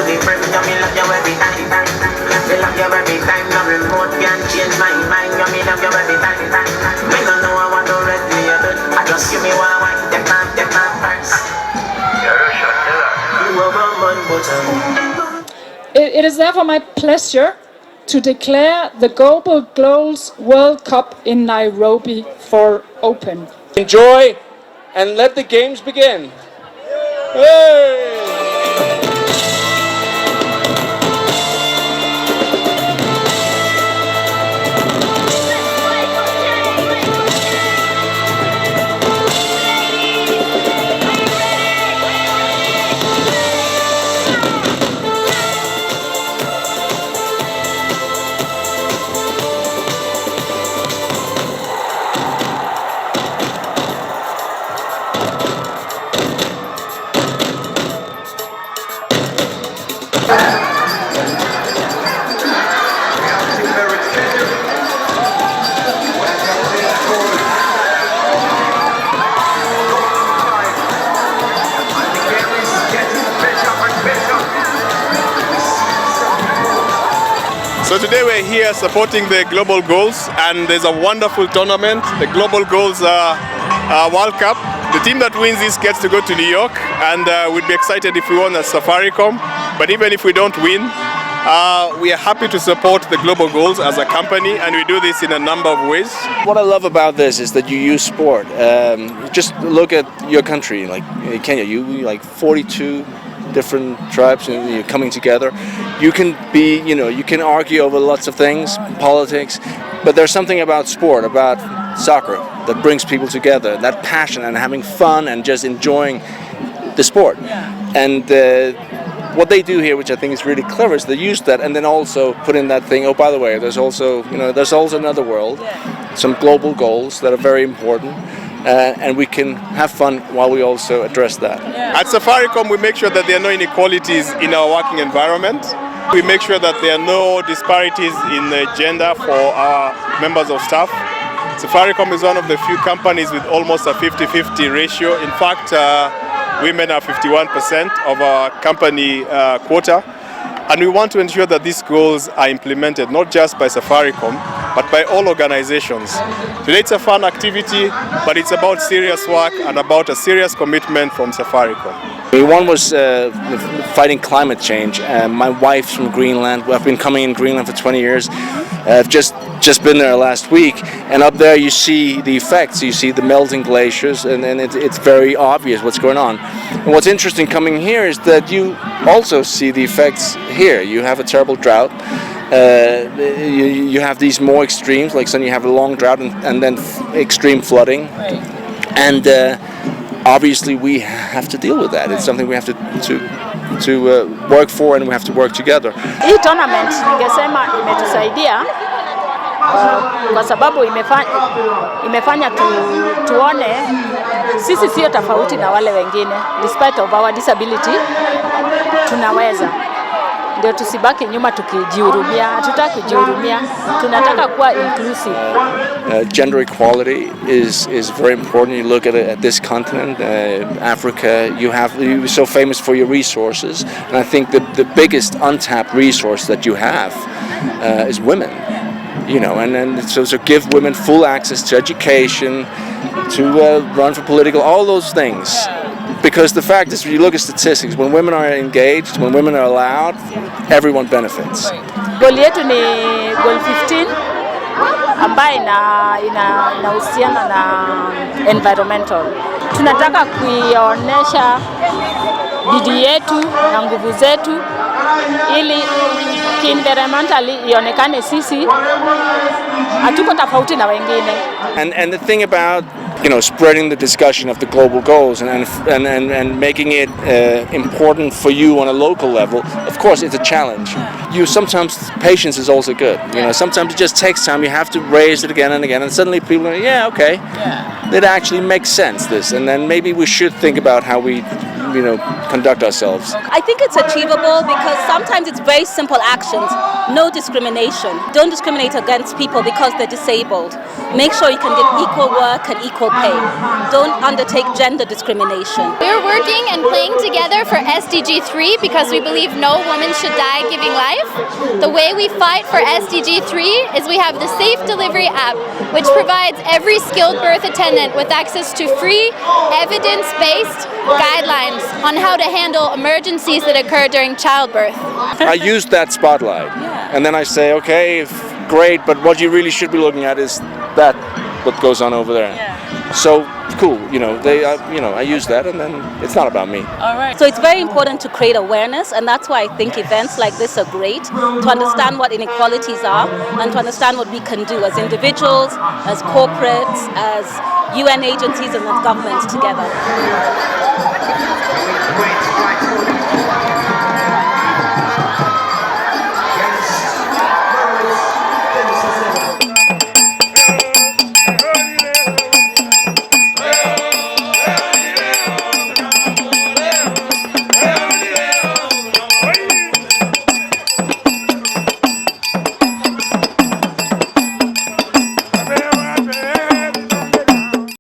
the friend, you me love you every time. Me love you every time, no remote can change my mind. You me love you every time. Me don't know I want to red label. I just give me one wine, take my purse. It is therefore my pleasure to declare the Global Goals World Cup in Nairobi for open. Enjoy and let the games begin. Hey! So today we're here supporting the Global Goals, and there's a wonderful tournament, the Global Goals World Cup. The team that wins this gets to go to New York, and we'd be excited if we won as Safaricom. But even if we don't win, we are happy to support the Global Goals as a company, and we do this in a number of ways. What I love about this is that you use sport. Just look at your country, like Kenya, you like 42 different tribes and you're coming together. You can be, you can argue over lots of things, politics, but there's something about sport, about soccer, that brings people together, that passion and having fun and just enjoying the sport. And what they do here, which I think is really clever, is they use that and then also put in that thing, oh, by the way, there's also another world, some global goals that are very important. And we can have fun while we also address that. At Safaricom, we make sure that there are no inequalities in our working environment. We make sure that there are no disparities in gender for our members of staff. Safaricom is one of the few companies with almost a 50-50 ratio. In fact, women are 51% of our company quota. And we want to ensure that these goals are implemented not just by Safaricom, but by all organizations. Today it's a fun activity, but it's about serious work and about a serious commitment from Safaricom. One was fighting climate change. My wife's from Greenland. I've been coming in Greenland for 20 years. I've just been there last week, and up there you see the effects. You see the melting glaciers, and it's very obvious what's going on. And what's interesting coming here is that you also see the effects here. You have a terrible drought. You have these more extremes, like suddenly you have a long drought and then extreme flooding. And obviously we have to deal with that. It's something we have to work for, and we have to work together. Hii tournament ningesema imetusaidia kwa sababu imefanya tuone sisi sio tofauti na wale wengine. Despite of our disability, tunaweza. Ndio tusibaki nyuma tukijihurumia, hatutaki kujihurumia, tunataka kuwa inclusive. Gender equality is very important. You look at this continent, Africa, you're so famous for your resources, and I think the biggest untapped resource that you have is women. And so give women full access to education, to run for political, all those things. Because the fact is, when you look at statistics, when women are engaged, when women are allowed, everyone benefits. Goal yetu ni goal 15 ambayo inahusiana na environmental. Tunataka kuionyesha bidii yetu na nguvu zetu ili environmentally ionekane sisi hatuko tofauti na wengine. And the thing about spreading the discussion of the global goals and making it important for you on a local level, of course it's a challenge. Sometimes patience is also good. Sometimes it just takes time. You have to raise it again and again, and suddenly people are, it actually makes sense, this, and then maybe we should think about how we conduct ourselves. I think it's achievable because sometimes it's very simple actions. No discrimination. Don't discriminate against people because they're disabled. Make sure you can get equal work and equal pay. Don't undertake gender discrimination. We're working and playing together for SDG 3 because we believe no woman should die giving life. The way we fight for SDG 3 is we have the Safe Delivery app, which provides every skilled birth attendant with access to free, evidence-based guidelines on how to handle emergencies that occur during childbirth. I use that spotlight, and then I say, okay, great, but what you really should be looking at is that what goes on over there. So cool, I use that, and then it's not about me. All right. So it's very important to create awareness, and that's why I think events like this are great, to understand what inequalities are and to understand what we can do as individuals, as corporates, as UN agencies and as governments together.